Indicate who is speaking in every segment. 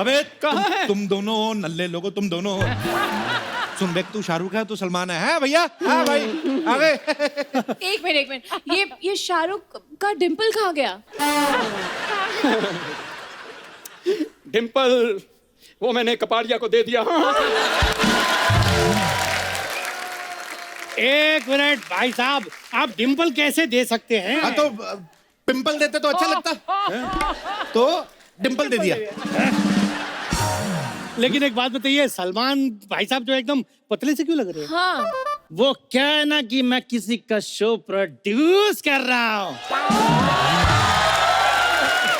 Speaker 1: अबे
Speaker 2: कहाँ है?
Speaker 1: तुम दोनों हो नल्ले लोगो, तुम दोनों हो। सुन देख, तू शाहरुख है, तू सलमान है भैया? हाँ भाई आ गए।
Speaker 3: एक मिनट, ये शाहरुख का डिम्पल कहाँ गया?
Speaker 2: डिम्पल वो मैंने कपाड़िया को दे दिया।
Speaker 4: एक मिनट भाई साहब, आप डिम्पल कैसे दे सकते हैं?
Speaker 1: हाँ तो पिंपल देते तो अच्छा लगता, तो डिम्पल दे दिया।
Speaker 4: लेकिन एक बात बताइए, सलमान भाई साहब जो एकदम पतले से क्यों लग रहे हैं?
Speaker 3: हाँ,
Speaker 5: वो क्या है ना कि मैं किसी का शो प्रोड्यूस कर रहा हूँ,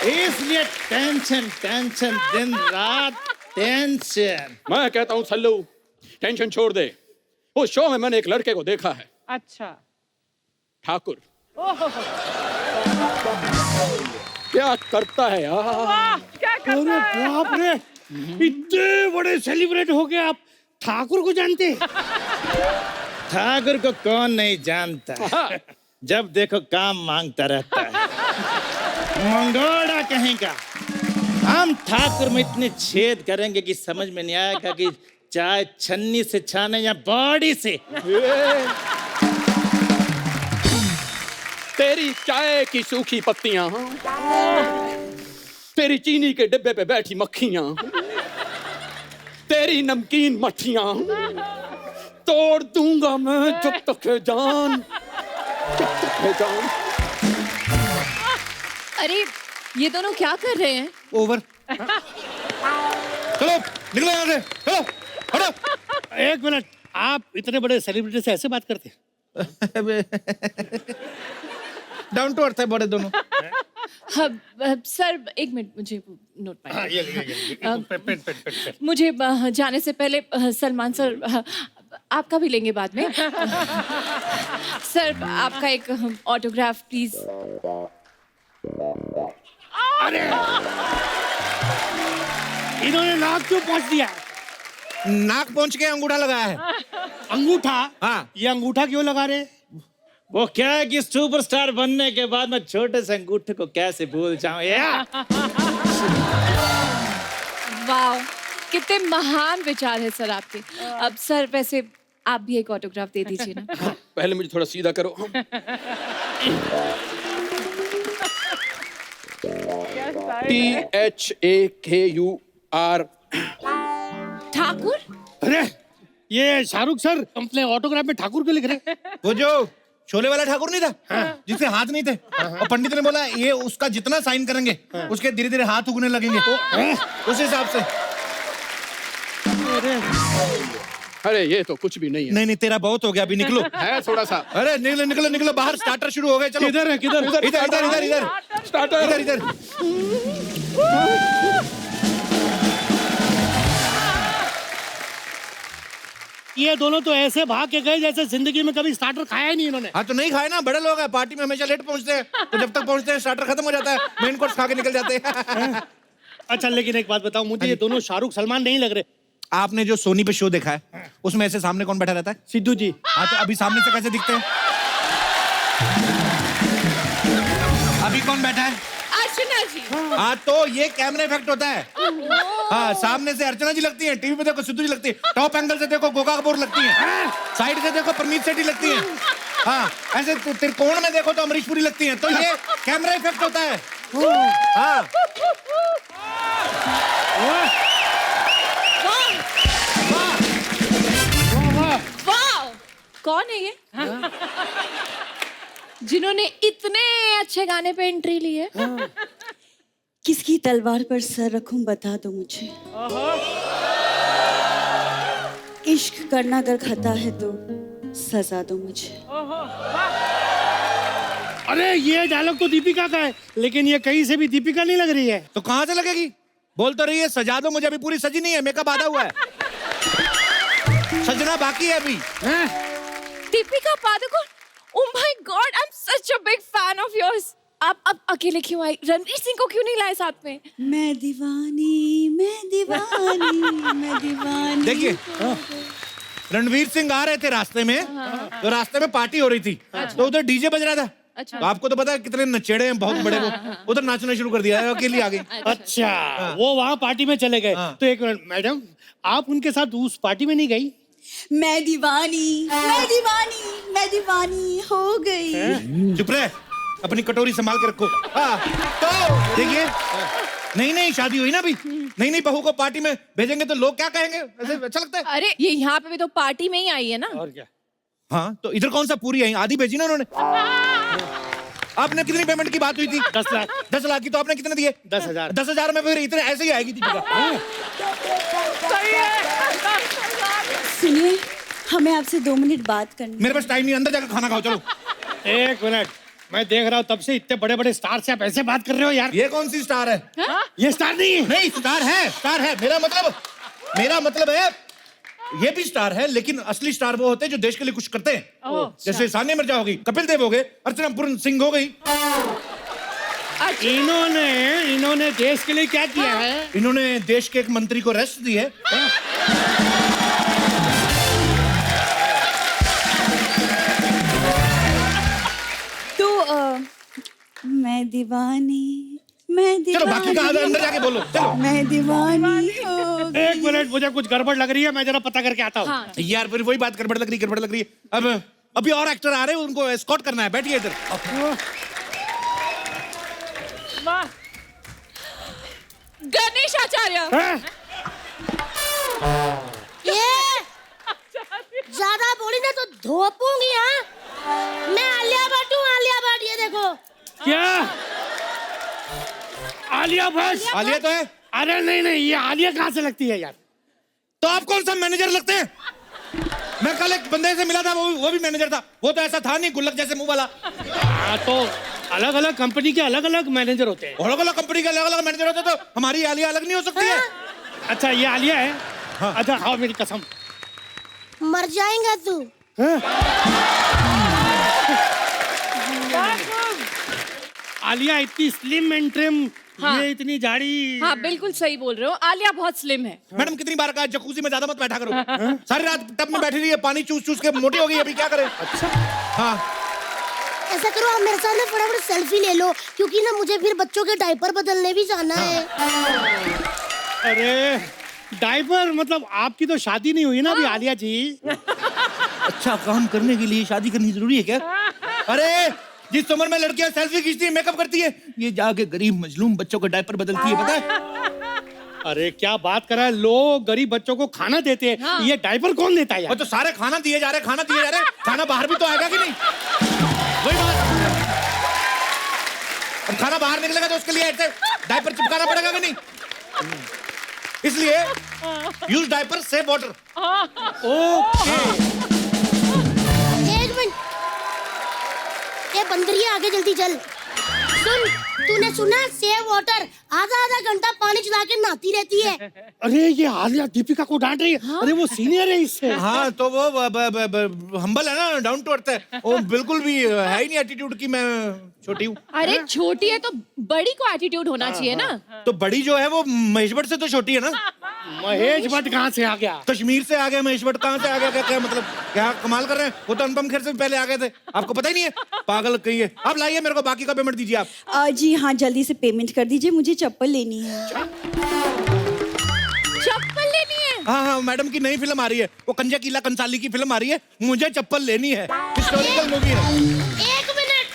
Speaker 5: इसलिए टेंशन टेंशन, दिन रात टेंशन।
Speaker 2: मैं कहता हूँ सल्लू, टेंशन छोड़ दे। उस शो में मैंने एक लड़के को देखा है।
Speaker 6: अच्छा।
Speaker 2: ठाकुर। क्या करता है यार?
Speaker 6: वाह, क्या
Speaker 4: अरे
Speaker 6: करता है?
Speaker 4: बाप रे, इतने बड़े सेलिब्रिटी हो गए आप, ठाकुर को जानते हैं?
Speaker 5: ठाकुर को कौन नहीं जानता, जब देखो काम मांगता रहता है, मंगोड़ा कहेगा। हम ठाकुर में इतने छेद करेंगे कि समझ में नहीं आएगा कि चाय छन्नी से छाने या बॉडी से।
Speaker 2: तेरी चाय की सूखी पत्तियां, तेरी चीनी के डिब्बे पे बैठी मक्खियां, तेरी नमकीन मट्ठियां तोड़ दूंगा मैं जब तक है जान, जब तक है जान।
Speaker 3: अरे ये दोनों क्या कर रहे हैं?
Speaker 1: ओवर। चलो निकलो यहाँ से, चलो हटो।
Speaker 4: एक मिनट, आप इतने बड़े सेलिब्रिटी से ऐसे बात करते हैं?
Speaker 1: डाउन टू अर्थ है बड़े दोनों।
Speaker 3: सर एक मिनट, मुझे नोट
Speaker 4: हाँ, ये
Speaker 3: पाइए। मुझे जाने से पहले सलमान सर, आपका भी लेंगे बाद में। सर आपका एक ऑटोग्राफ प्लीज।
Speaker 4: अरे इन्होंने नाक क्यों पहुंच दिया?
Speaker 1: नाक पहुंच के अंगूठा लगाया है।
Speaker 4: अंगूठा?
Speaker 1: हाँ।
Speaker 4: ये अंगूठा क्यों लगा रहे?
Speaker 5: वो क्या है कि सुपरस्टार बनने के बाद मैं छोटे से अंगूठे को कैसे भूल जाऊं यार।
Speaker 3: वाह, कितने महान विचार है सर आपके। अब सर वैसे आप भी एक ऑटोग्राफ दे दीजिए ना।
Speaker 2: पहले मुझे थोड़ा सीधा करो। THAKUR।
Speaker 3: ठाकुर?
Speaker 4: अरे ये शाहरुख सर अपने ऑटोग्राफ में ठाकुर क्यों लिख रहे हैं?
Speaker 1: वो जो शोले वाला ठाकुर नहीं था, जिसके हाथ नहीं थे, और पंडित ने बोला ये उसका जितना साइन करेंगे उसके धीरे धीरे हाथ उगने लगेंगे, उस हिसाब से।
Speaker 2: अरे ये तो कुछ भी नहीं है।
Speaker 1: नहीं नहीं, तेरा बहुत हो गया, अभी निकलो।
Speaker 2: है थोड़ा सा।
Speaker 1: अरे निकलो निकलो निकलो बाहर, स्टार्टर शुरू हो गए। चलो
Speaker 4: किधर है, किधर?
Speaker 1: इधर इधर इधर इधर इधर
Speaker 2: स्टार्टर।
Speaker 1: इधर इधर।
Speaker 4: ये दोनों तो ऐसे भाग के गए जैसे जिंदगी में कभी स्टार्टर खाया ही नहीं इन्होंने।
Speaker 1: हाँ तो नहीं खाए ना, बड़े लोग हैं, पार्टी में हमेशा लेट पहुंचते हैं, तो जब तक पहुंचते हैं स्टार्टर खत्म हो जाता है, मेन कोर्स खा के निकल जाते हैं।
Speaker 4: अच्छा लेकिन एक बात बताओ मुझे, ये दोनों शाहरुख सलमान नहीं लग रहे।
Speaker 1: आपने जो सोनी पे शो देखा है, उसमें ऐसे सामने कौन बैठा रहता है?
Speaker 4: सिद्धू जी।
Speaker 1: हाँ तो अभी सामने से कैसे दिखते हैं? अभी कौन बैठा है?
Speaker 3: अर्चना जी।
Speaker 1: हाँ तो ये कैमरा इफेक्ट होता है। हाँ, सामने से अर्चना जी लगती है, टीवी पे देखो सिद्धू जी लगती है, टॉप एंगल से देखो गोगा कपूर लगती है, साइड से देखो परमीत सेठी लगती है, हाँ ऐसे त्रिकोण में देखो तो अमरीश पुरी लगती है। तो ये कैमरा इफेक्ट होता है। हाँ
Speaker 3: वाह, कौन है ये जिन्होंने इतने अच्छे गाने पे एंट्री ली है?
Speaker 7: किसकी तलवार पर सर रखूं बता दो मुझे। इश्क करना अगर खता है तो सजा दो मुझे।
Speaker 4: अरे ये डायलॉग तो दीपिका का है, लेकिन ये कहीं से भी दीपिका नहीं लग रही है।
Speaker 1: तो कहाँ से लगेगी? बोल तो रही है सजा दो मुझे, अभी पूरी सजी नहीं है, मेकअप आधा हुआ है, सजना बाकी है अभी।
Speaker 3: Deepika Padukone, oh my God, I am such a big fan of yours. आप अब अकेले क्यों आई? रणवीर सिंह को क्यों नहीं लाए साथ में?
Speaker 7: मैं दीवानी मैं दीवानी मैं दीवानी।
Speaker 1: देखिए रणवीर सिंह आ रहे थे रास्ते में, तो रास्ते में पार्टी हो रही थी, तो उधर डीजे बज रहा था,
Speaker 3: अच्छा।
Speaker 1: तो आपको तो पता है कितने नचेड़े हैं बहुत बड़े, वो उधर नाचना शुरू कर दिया है, अकेली आ गई।
Speaker 4: अच्छा वो वहाँ पार्टी में चले गए।
Speaker 1: हाँ।
Speaker 4: तो एक मिनट मैडम, आप उनके साथ उस पार्टी में नहीं गई?
Speaker 7: मैं दीवानी हो गई।
Speaker 1: चुप रहे, अपनी कटोरी संभाल के रखो। हाँ, तो देखिए, नहीं शादी हुई ना अभी, नहीं बहू को पार्टी में भेजेंगे तो लोग क्या कहेंगे? ऐसे अच्छा लगता है?
Speaker 3: अरे ये यहाँ पे भी तो पार्टी में ही आई है ना।
Speaker 4: और क्या?
Speaker 1: हाँ, तो इधर कौन सा पूरी आई, आधी भेजी ना उन्होंने। आपने कितनी पेमेंट की बात हुई थी?
Speaker 4: 10 लाख।
Speaker 1: 10 लाख की, तो आपने कितने दिए?
Speaker 4: 10,000।
Speaker 1: 10,000 में फिर इतने ऐसे ही आएगी दीपिका।
Speaker 7: सुनिए, हमें आपसे 2 मिनट बात करनी।
Speaker 1: मेरे पास टाइम नहीं, अंदर जाकर खाना खाओ चलो।
Speaker 4: एक मिनट, मैं देख रहा हूँ तब से इतने बड़े बड़े स्टार से आप ऐसे बात कर रहे हो यार।
Speaker 1: ये कौन सी स्टार है?
Speaker 4: ये स्टार नहीं है।
Speaker 1: नहीं, स्टार है। मेरा मतलब है ये भी स्टार है, लेकिन असली स्टार वो होते हैं जो देश के लिए कुछ करते हैं। जैसे सानिया मिर्जा हो गई, कपिल देव हो गए, अर्चना पूर्ण सिंह हो गई।
Speaker 4: इन्होंने देश के लिए क्या किया है?
Speaker 1: इन्होंने देश के एक मंत्री को रेस्ट दी है।
Speaker 7: तो मैं दीवानी
Speaker 1: चलो बाकी का अंदर जाके बोलो, चलो।
Speaker 7: मैं दीवानी हो गई।
Speaker 4: एक मिनट, मुझे कुछ गड़बड़ लग रही है, मैं जरा पता करके आता हूँ।
Speaker 3: हाँ।
Speaker 1: यार फिर वही बात गड़बड़ लग रही है। अब अभी और एक्टर आ रहे हैं, उनको एस्कॉर्ट करना है, बैठिए इधर।
Speaker 3: गणेश आचार्य।
Speaker 4: हैं?
Speaker 6: ज्यादा बोली ना तो धोपूंगी। हाँ, मैं आलिया भट्ट हूँ, आलिया भट्ट। ये देखो।
Speaker 4: क्या आलिया भट्ट?
Speaker 1: आलिया तो है।
Speaker 4: अरे नहीं, ये आलिया कहाँ से लगती है यार?
Speaker 1: तो आप कौन सा मैनेजर लगते हैं? मैं कल एक बंदे से मिला था, वो भी मैनेजर था। वो तो ऐसा था नहीं, गुल्लक जैसे मुंह वाला।
Speaker 4: हाँ, तो अलग अलग कंपनी के अलग अलग मैनेजर होते हैं।
Speaker 1: अलग अलग कंपनी के अलग अलग मैनेजर होते, तो हमारी आलिया अलग नहीं हो सकती है?
Speaker 4: अच्छा ये आलिया है।
Speaker 1: हाँ।
Speaker 4: अच्छा हाँ, मेरी कसम।
Speaker 6: मर जाएगा तू।
Speaker 4: आलिया इतनी स्लिम एंड ट्रिम,
Speaker 3: हाँ।
Speaker 4: ये इतनी जाड़ी।
Speaker 3: हाँ बिल्कुल सही बोल रहे हो, आलिया बहुत स्लिम है।
Speaker 1: मैडम कितनी बार कहा जकूजी में ज्यादा मत बैठा करो। सारी रात टब में बैठी रही है, पानी चूस के मोटी हो गई, अभी क्या करें? अच्छा हाँ,
Speaker 6: ऐसा करो, आप मेरे साथ ना फटाफट सेल्फी ले लो, क्योंकि ना मुझे फिर बच्चों के डायपर बदलने भी जाना है।
Speaker 4: अरे डायपर मतलब आपकी तो शादी नहीं हुई ना अभी आलिया जी।
Speaker 1: अच्छा काम करने के लिए शादी करनी जरूरी है क्या? अरे जिस उम्र में लड़कियां सेल्फी खींचती है, मेकअप करती है, ये जाके गरीब मजलूम बच्चों का डायपर बदलती है, पता है?
Speaker 4: अरे क्या बात कर रहा है, लोग गरीब बच्चों को खाना देते हैं।
Speaker 3: हाँ।
Speaker 4: ये डायपर कौन देता है
Speaker 1: और
Speaker 4: यार?
Speaker 1: तो सारे खाना दिए जा रहे, खाना बाहर भी तो आएगा कि नहीं? वही बात। अब खाना बाहर निकलेगा तो उसके लिए ऐसे डायपर चिपकाना पड़ेगा कि नहीं? इसलिए यूज डायपर, सेव वाटर।
Speaker 6: एक मिनट, ये बंदरी आगे जल्दी चल। सुन, तूने सुना? सेव वाटर, आधा घंटा पानी चला के नहाती रहती है।
Speaker 4: अरे ये आलिया दीपिका को डांट रही है।
Speaker 3: हाँ?
Speaker 4: अरे वो सीनियर है इससे।
Speaker 1: हाँ तो वो हम्बल है ना, डाउन टू अर्थ है। वो बिल्कुल भी है ही नहीं एटीट्यूड की मैं छोटी हूँ।
Speaker 3: अरे छोटी है तो बड़ी को एटीट्यूड होना चाहिए ना।
Speaker 1: तो बड़ी जो है वो महेश भट्ट से तो छोटी है ना।
Speaker 4: महेश भट्ट कहाँ से आ गया?
Speaker 1: कश्मीर से आ गया महेश भट्ट, कहाँ से आ गया? क्या मतलब, क्या कमाल कर रहे हैं? वो तो अनुपम खेर से भी पहले आ गए थे, आपको पता ही नहीं है? पागल कहिए। आप लाइए मेरे को बाकी का पेमेंट दीजिए आप।
Speaker 7: जी हाँ, जल्दी से पेमेंट कर दीजिए, मुझे चप्पल लेनी है।
Speaker 3: चप्पल लेनी है?
Speaker 1: हाँ मैडम की नई फिल्म आ रही है, वो कंजा कीला कंसाली की फिल्म आ रही है, मुझे चप्पल लेनी है, हिस्टोरिकल मूवी है।
Speaker 6: एक मिनट,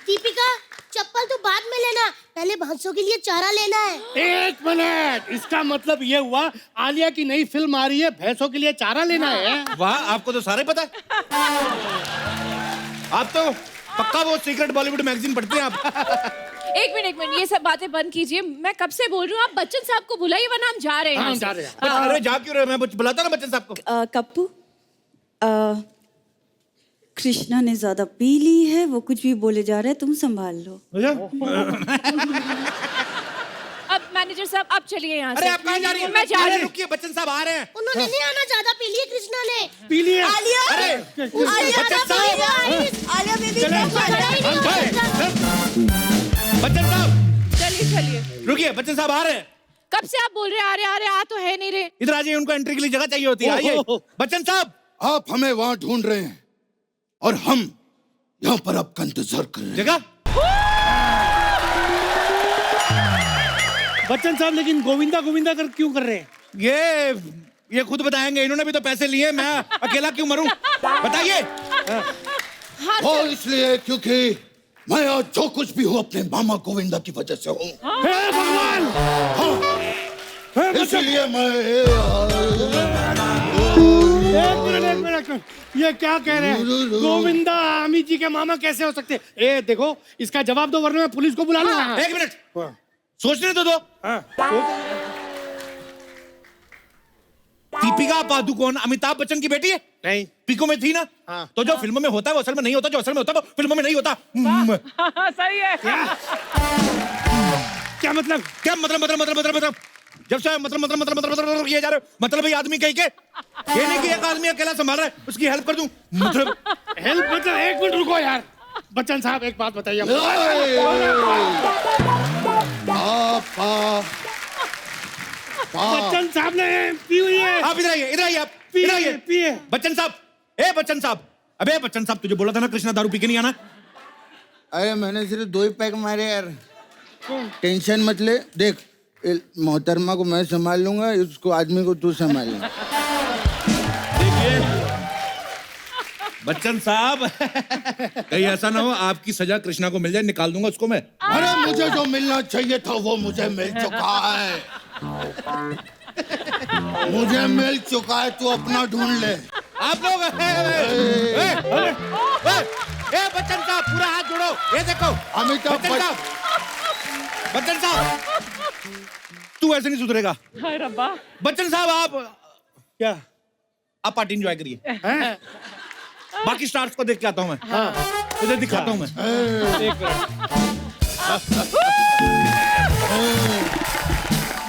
Speaker 6: दीपिका चप्पल तो बाद में लेना, पहले भैंसों के लिए चारा लेना है।
Speaker 4: एक मिनट, इसका मतलब ये हुआ आलिया की नई फिल्म आ रही है, भैंसों के लिए चारा लेना है।
Speaker 1: वाह, आपको तो सारा ही पता है। आप तो पक्का वो सीक्रेट बॉलीवुड मैगजीन पढ़ते हैं आप।
Speaker 3: एक मिनट, ये सब बातें बंद कीजिए। मैं कब से बोल रही हूँ, आप बच्चन साहब को बुलाइए वरना हम जा रहे हैं।
Speaker 4: हाँ,
Speaker 3: यहाँ से।
Speaker 4: जा रहे हैं।
Speaker 1: अरे जा क्यों रहे? मैं बुलाता ना बच्चन साहब को।
Speaker 7: कप्पू, कृष्णा ने ज्यादा पी ली है, वो कुछ भी बोले जा रहे हैं, तुम संभाल लो।
Speaker 3: अब मैनेजर साहब आप चलिए यहाँ से।
Speaker 1: अरे आप कहाँ जा रही हैं?
Speaker 3: मैं जा रही हूँ।
Speaker 1: रुकिए, बच्चन साहब आ रहे हैं।
Speaker 6: उन्होंने नहीं आना, ज्यादा पी लिया कृष्णा ने।
Speaker 4: पी लिए?
Speaker 7: आलिया,
Speaker 1: अरे बच्चन साहब,
Speaker 7: आलिया बेबी,
Speaker 1: बच्चन साहब
Speaker 3: चलिए।
Speaker 1: रुकिए, बच्चन साहब आ रहे हैं।
Speaker 3: कब से आप बोल रहे हैं आ रहे आ तो है नहीं रहे।
Speaker 1: इधर आ जाइए, उनको एंट्री के लिए जगह चाहिए होती है। आइए
Speaker 4: ओहो।
Speaker 1: बच्चन साहब।
Speaker 8: आप हमें वहां ढूंढ रहे हैं और हम
Speaker 2: यहाँ पर आपका इंतजार कर रहे हैं।
Speaker 1: जगह
Speaker 4: बच्चन साहब लेकिन गोविंदा गोविंदा कर क्यों कर रहे हैं?
Speaker 1: ये खुद बताएंगे, इन्होंने भी तो पैसे लिए, मैं अकेला क्यों मरूं? बताइए।
Speaker 2: वो इसलिए क्योंकि मैं आज जो कुछ भी हूँ अपने मामा गोविंदा की वजह से हूँ।
Speaker 4: हे भगवान!
Speaker 2: इसलिए मैं
Speaker 4: एक मिनट, ये क्या कह रहे हैं? गोविंदा अमित जी के मामा कैसे हो सकते? ए देखो, इसका जवाब दो वरना मैं पुलिस को बुला लूंगा।
Speaker 1: एक मिनट, सोचने तो दो। दीपिका पादुकोण अमिताभ बच्चन की बेटी है?
Speaker 4: नहीं।
Speaker 1: पिको में थी ना? तो जो फिल्मों में होता है वो असल में नहीं होता, जो असल में होता है वो फिल्मों में नहीं होता।
Speaker 8: सही है।
Speaker 4: क्या मतलब?
Speaker 1: क्या मतलब? जब से मतलब ये जा रहे हो, मतलब ये आदमी कहीं के, ये नहीं कि एक आदमी अकेला संभाल रहा है, उसकी हेल्प कर दूं, मतलब
Speaker 4: हेल्प मतलब? एक मिनट रुको यार। बच्चन साहब एक बात बताइए। बच्चन साहब ने पी हुई है।
Speaker 1: आप इधर आइए आप
Speaker 4: पिए।
Speaker 1: बच्चन साहब, अबे बच्चन साहब, तुझे बोला था ना कृष्णा दारू पी के नहीं आना।
Speaker 9: अरे मैंने सिर्फ 2 ही पैक मारे यार, टेंशन मत ले। देख, मोहतरमा को मैं संभाल लूंगा, उसको आदमी को तू संभाल ले।
Speaker 1: देखिए बच्चन साहब, कहीं ऐसा ना हो आपकी सजा कृष्णा को मिल जाए, निकाल दूंगा उसको मैं।
Speaker 2: अरे मुझे जो मिलना चाहिए था वो मुझे मिल चुका है। मुझे मिल चुका है, तू अपना ढूंढ ले।
Speaker 1: आप लोग बच्चन साहब पूरा हाथ जोड़ो, ये देखो।
Speaker 2: अमिताभ
Speaker 1: बच्चन साहब तू ऐसे नहीं सुधरेगा।
Speaker 8: हाय रब्बा।
Speaker 1: बच्चन साहब
Speaker 4: क्या?
Speaker 1: आप पार्टी एंजॉय करिए, बाकी स्टार्स को देख के आता हूँ मैं। उधर दिखाता हूँ मैं।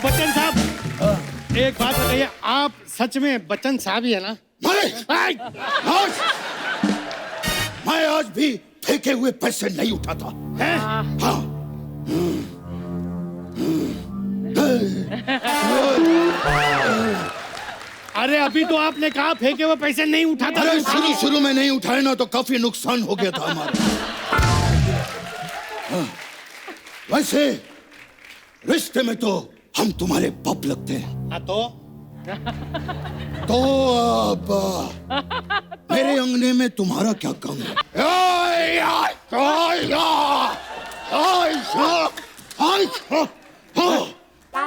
Speaker 4: बच्चन साहब एक बात बताइए, आप सच में बच्चन साहब ही है ना?
Speaker 2: मैं आज भी फेंके हुए पैसे नहीं उठाता। हाँ।
Speaker 4: अरे अभी तो आपने कहा फेंके हुए पैसे नहीं उठाता।
Speaker 2: अरे शुरू में नहीं उठाए ना तो काफी नुकसान हो गया था हमारा। हाँ। वैसे रिश्ते में तो हम तुम्हारे बाप लगते हैं।
Speaker 4: तो
Speaker 2: अब मेरे अंगने में तुम्हारा क्या काम है?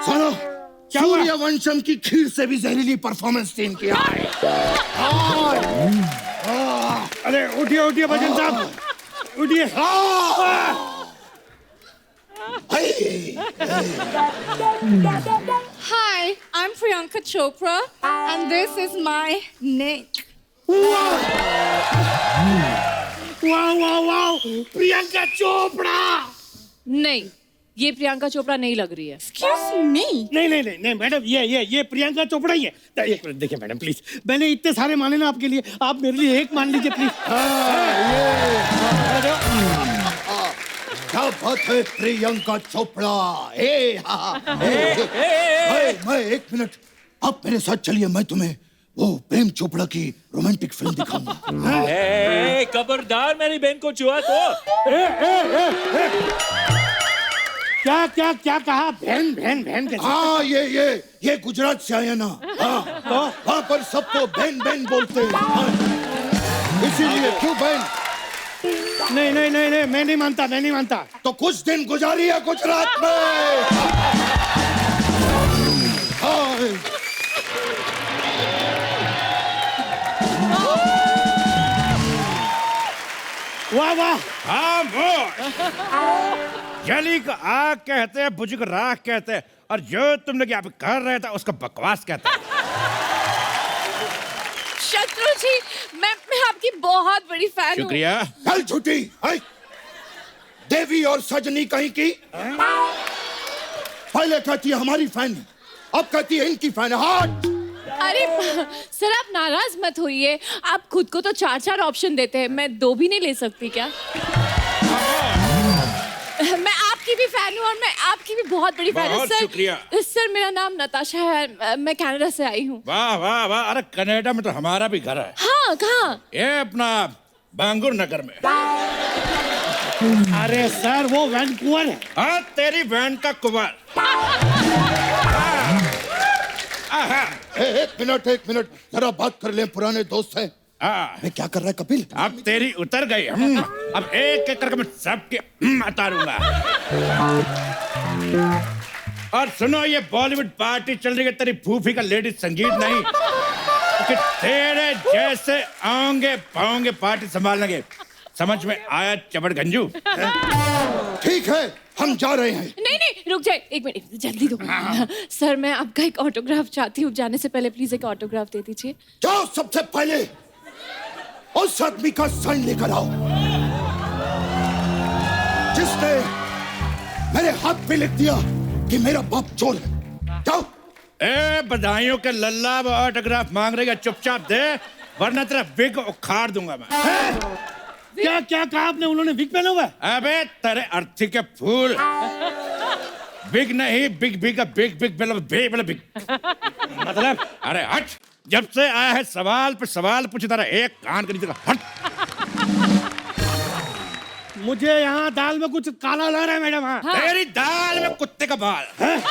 Speaker 2: सुनो, सूर्यवंशम की खीर से भी जहरीली परफॉर्मेंस थी इनकी।
Speaker 4: अरे उठिए बच्चन साहब, उठिए।
Speaker 3: Hi, I'm Priyanka Chopra, and this is my neck.
Speaker 4: वाह, प्रियंका चोपड़ा।
Speaker 8: नहीं, ये प्रियंका चोपड़ा नहीं लग रही है।
Speaker 3: Excuse me.
Speaker 4: नहीं मैडम, ये प्रियंका चोपड़ा ही है। एक मिनट देखिए मैडम प्लीज, मैंने इतने सारे माने ना आपके लिए, आप मेरे लिए एक मान लीजिए प्लीज।
Speaker 2: क्या बात है प्रियंका चोपड़ा। मैं एक मिनट, आप मेरे साथ चलिए, मैं तुम्हें वो प्रेम चोपड़ा की रोमांटिक फिल्म दिखाऊंगा।
Speaker 10: खबरदार मेरी बहन को छुआ तो।
Speaker 4: क्या कहा? बहन कैसे?
Speaker 2: हाँ, ये गुजरात से आया ना। हाँ, तो वहाँ पर सबको बहन बोलते हैं। हाँ, इसीलिए क्यों बहन?
Speaker 4: नहीं, मैं नहीं मानता।
Speaker 2: तो कुछ दिन गुजारिए गुजरात में।
Speaker 4: वाह।
Speaker 5: जली को आग कहते हैं, बुझ को राख कहते हैं, और जो तुमने यहाँ पे कर रहे थे उसको बकवास कहते हैं।
Speaker 3: शत्रु जी, मैं आपकी बहुत बड़ी फैन हूँ।
Speaker 5: शुक्रिया।
Speaker 2: कल छुट्टी देवी और सजनी कहीं की। पहले कहती है हमारी फैन, अब कहती है इनकी फैन। हाथ।
Speaker 3: अरे सर, आप नाराज मत होइए, आप खुद को तो 4 ऑप्शन देते हैं, मैं 2 भी नहीं ले सकती क्या? मैं आपकी भी फैन हूँ और मैं आपकी भी बहुत बड़ी फैन हूँ।
Speaker 5: बहुत शुक्रिया।
Speaker 3: सर मेरा नाम नताशा है, मैं कनाडा से आई हूँ।
Speaker 5: वाह। अरे कनाडा में तो हमारा भी घर है।
Speaker 3: हाँ, कहाँ?
Speaker 5: ये अपना बांगुर नगर में।
Speaker 4: अरे सर वो वैंकूवर है।
Speaker 1: हाँ तेरी वैन का कुंवर।
Speaker 9: एक मिनट जरा बात कर लें, पुराने दोस्त हैं। मैं क्या कर रहा है कपिल?
Speaker 1: अब तेरी उतर गई। अब एक एक करके मैं सबके उतारूंगा। और सुनो, ये बॉलीवुड पार्टी चल रही है, तेरी फूफी का लेडीज संगीत नहीं कि तेरे जैसे आएंगे पाओगे पार्टी संभालने के। समझ में आया चबड़ गंजू?
Speaker 9: ठीक है, हम जा रहे हैं।
Speaker 3: नहीं रुक जाए, एक मिनट जल्दी दो। सर मैं आपका एक ऑटोग्राफ चाहती हूँ, जाने से पहले प्लीज एक ऑटोग्राफ दे दीजिए।
Speaker 9: जाओ, सबसे पहले उस आदमी का साइन लेकर आओ जिसने मेरे हाथ पे लिख दिया कि मेरा बाप चोर है। जाओ।
Speaker 1: ए बधाइयों के लल्ला, वो ऑटोग्राफ मांग रही है, चुपचाप दे वरना तेरा विग उखाड़ दूंगा मैं।
Speaker 4: क्या क्या कहा आपने? उन्होंने विग पहना हुआ है?
Speaker 1: अबे तेरे अर्थी के फूल, बिग नहीं big big big big big मतलब अरे हट। जब से आया है सवाल पे सवाल पूछता रहा, एक कान के नीचे का हट।
Speaker 4: मुझे यहाँ दाल में कुछ काला लग रहा है मैडम। हाँ।
Speaker 1: तेरी दाल में कुत्ते का बाल है?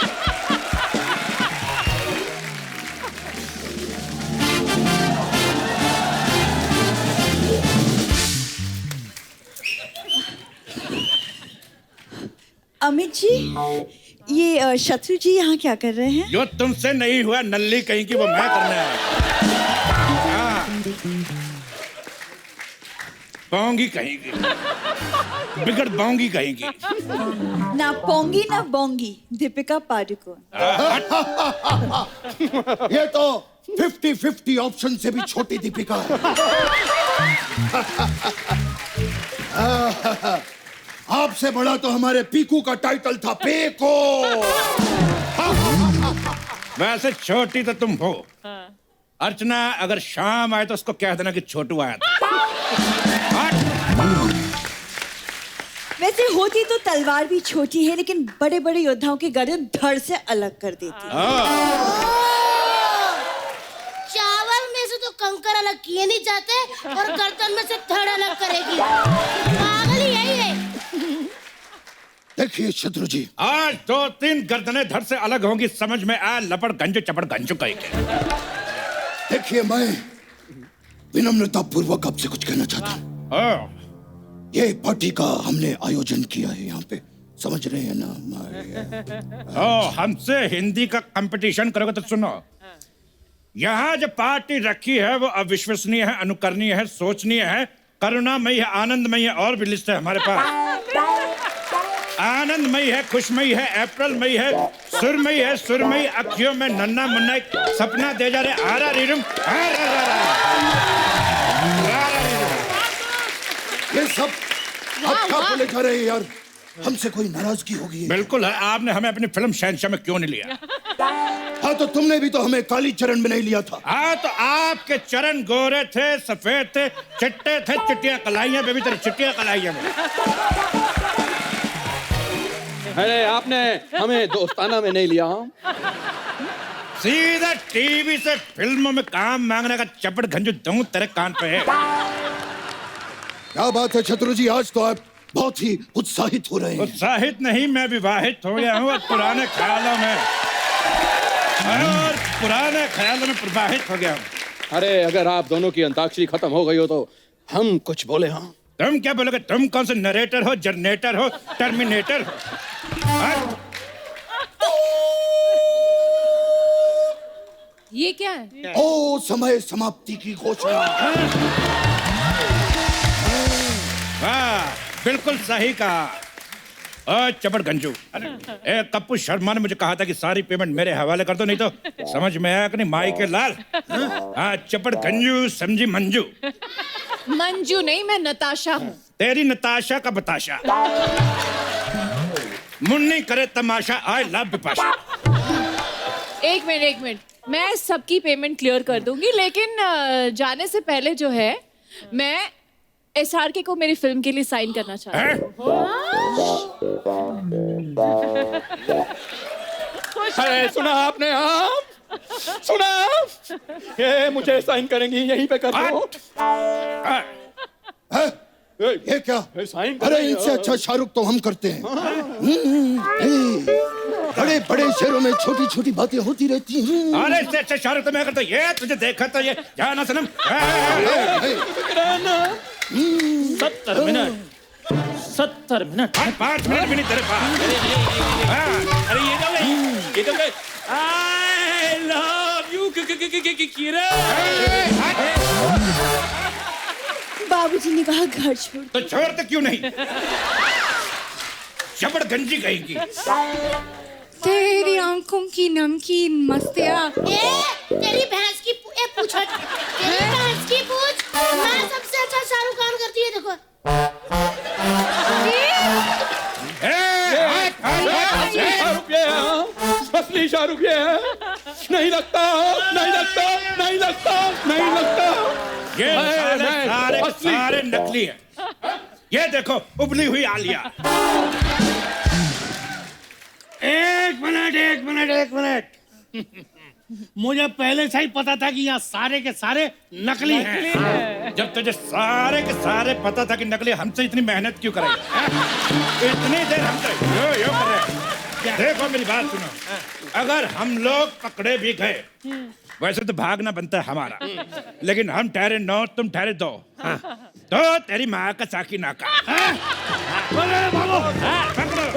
Speaker 7: अमित जी, ये शत्रु जी यहाँ क्या कर रहे हैं?
Speaker 1: जो तुमसे नहीं हुआ नल्ली कहीं की, वो मैं करना है। पाऊंगी कहीं की, बिगड़ पाऊंगी कहीं की।
Speaker 7: ना पोंगी ना बोंगी, दीपिका पादुकोण।
Speaker 9: ये तो 50-50 ऑप्शन से भी छोटी दीपिका है। आपसे बड़ा तो हमारे पीकू का टाइटल था, पीकू।
Speaker 1: वैसे छोटी तो तुम हो। अर्चना अगर शाम आए तो उसको कह देना कि छोटू आया था।
Speaker 7: वैसे होती तो तलवार भी छोटी है, लेकिन बड़े बड़े योद्धाओं की गर्दन धड़ से अलग कर देती है।
Speaker 6: चावल में से तो कंकर अलग किए नहीं जाते और गर्दन में से धड़ अलग करेगी। पागल ही यही है।
Speaker 9: देखिए शत्रु जी,
Speaker 1: आज 2-3 गर्दनें धड़ से अलग होंगी, समझ में आया? लपड़ गंजू चपड़ गंजू कहीं के।
Speaker 9: देखिए मैं विनम्रता पूर्वक आपसे कुछ कहना चाहता हूँ। ये पार्टी का हमने आयोजन किया है यहाँ पे, समझ रहे हैं ना?
Speaker 1: हमसे हिंदी का कंपटीशन करोगे तो सुनो, यहाँ जो पार्टी रखी है वो अविश्वसनीय है, अनुकरणीय है, सोचनीय है, करुणामयी है, आनंदमयी है, और भी लिस्ट है हमारे पास। आनंदमयी है, खुशमयी है, अप्रैलमयी है, सुरमयी है, सुरमयी अखियों में नन्ना मुन्ना एक सपना दे जा रहे। आरा रीरम
Speaker 9: ये सब आप क्या बोले जा रहे हैं यार? हमसे कोई नाराजगी होगी?
Speaker 1: बिल्कुल है। आपने हमें अपनी फिल्म शहंशाह में क्यों नहीं लिया?
Speaker 9: हाँ तो तुमने भी तो हमें काली चरण में नहीं लिया था।
Speaker 1: हाँ तो आपके चरण गोरे थे, सफेद थे, चिट्टे थे, चिट्टियां कलाइयां बेबी, तेरी चिट्टियां कलाइयां में।
Speaker 2: अरे आपने हमें दोस्ताना में नहीं लिया।
Speaker 1: सीधा टीवी से फिल्मों में काम मांगने का चपड़ गंजू दूं तेरे कान पे है।
Speaker 9: क्या बात है शत्रु जी, आज तो आप बहुत ही उत्साहित हो रहे हैं।
Speaker 1: उत्साहित नहीं, मैं विवाहित हो गया हूँ और पुराने ख्यालों में प्रवाहित हो गया हूँ।
Speaker 2: अरे अगर आप दोनों की अंताक्षरी खत्म हो गई हो तो हम कुछ बोले। हाँ
Speaker 1: तुम क्या बोलोगे? तुम कौन से नरेटर हो, जनरेटर हो, टर्मिनेटर हो?
Speaker 3: ये क्या है?
Speaker 9: ओ समय समाप्ति की घोषणा।
Speaker 1: वाह, बिल्कुल सही कहा। चपड़ गंजू, अरे कप्पू शर्मा ने मुझे कहा था कि सारी पेमेंट मेरे हवाले कर दो, नहीं तो समझ में आया कि नहीं माई के लाल। हाँ चपड़ गंजू समझी मंजू।
Speaker 3: मंजू नहीं, मैं नताशा हूँ।
Speaker 1: तेरी नताशा का बताशा। मुन्नी करे तमाशा, आई लव बिपाशा।
Speaker 3: एक मिनट, मैं सबकी पेमेंट क्लियर कर दूंगी, लेकिन जाने से पहले जो है मैं SRK को मेरी फिल्म के लिए साइन करना चाहती हूँ।
Speaker 2: अरे सुना आपने? हाँ सुना? ये मुझे साइन करेंगी, यहीं पे कर दो।
Speaker 9: ये क्या?
Speaker 2: साइन
Speaker 9: अरे इनसे अच्छा शाहरुख तो हम करते हैं। बड़े बड़े शहरों में छोटी छोटी बातें होती रहती हैं।
Speaker 1: अरे इससे अच्छा शाहरुख तो मैं करता। ये तुझे देखा था ये जाना सनम।
Speaker 5: 70 मिनट 70 मिनट
Speaker 1: 5 मिनट भी नहीं तेरे पास।
Speaker 10: अरे ये तो गए आई लव यू किरण।
Speaker 7: बाबूजी ने कहा घर छोड़।
Speaker 1: तो छोड़ते क्यों नहीं? जबड़ गंजी कहेगी।
Speaker 3: तेरी आंखों की नमकीन मस्तियाँ।
Speaker 6: तेरी भैंस की पूछ हट। तेरी भैंस की पूछ। मैं सबसे अच्छा शाहरुख खान करती है देखो।
Speaker 2: शाहरुख ये है, असली शाहरुख ये है। नहीं लगता, नहीं लगता, नहीं लगता, नहीं लगता।
Speaker 1: ये सारे
Speaker 2: असली।
Speaker 1: सारे नकली हैं। ये देखो उबली हुई आलिया।
Speaker 4: एक मिनट। मुझे पहले से ही पता था कि यहाँ सारे के सारे नकली हैं।
Speaker 1: जब तुझे सारे के सारे पता था कि नकली, हमसे इतनी मेहनत क्यों कराई? इतनी देर हमसे यो कर रहे हैं। देखो मेरी बात सुनो, अगर हम लोग पकड़े भी गए, वैसे तो भागना बनता है हमारा, लेकिन हम ठहरे 9 तुम ठहरे 2, तो तेरी माँ का चाकी नाका। पकड़ो।